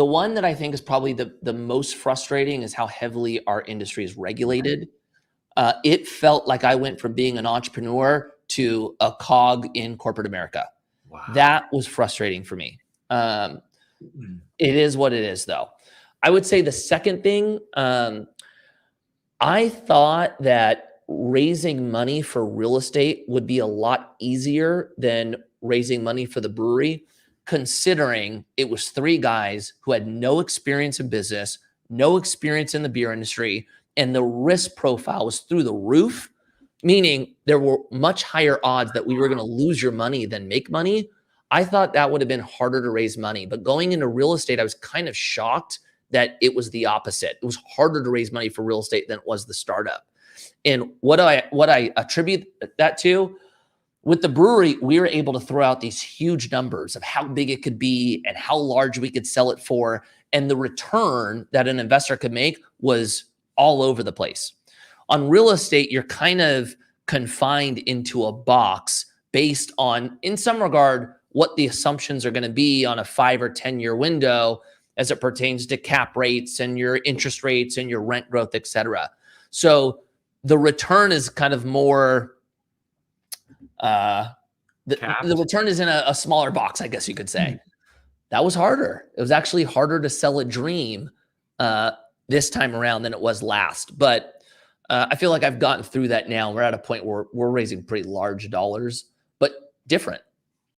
The one that I think is probably the most frustrating is how heavily our industry is regulated. It felt like I went from being an entrepreneur to a cog in corporate America. Wow. That was frustrating for me. It is what it is, though. I would say the second thing, I thought that raising money for real estate would be a lot easier than raising money for the brewery, considering it was three guys who had no experience in business, no experience in the beer industry, and the risk profile was through the roof, meaning there were much higher odds that we were going to lose your money than make money. I thought that would have been harder to raise money, but going into real estate, I was kind of shocked that it was the opposite. It was harder to raise money for real estate than it was the startup. And what I attribute that to, with the brewery, we were able to throw out these huge numbers of how big it could be and how large we could sell it for. And the return that an investor could make was all over the place. On real estate, you're kind of confined into a box based on, in some regard, what the assumptions are going to be on a 5 or 10-year window as it pertains to cap rates and your interest rates and your rent growth, et cetera. So the return is kind of more, the return is in a smaller box, I guess you could say. That was harder. It was actually harder to sell a dream this time around than it was last. But I feel like I've gotten through that now. We're at a point where we're raising pretty large dollars, but different.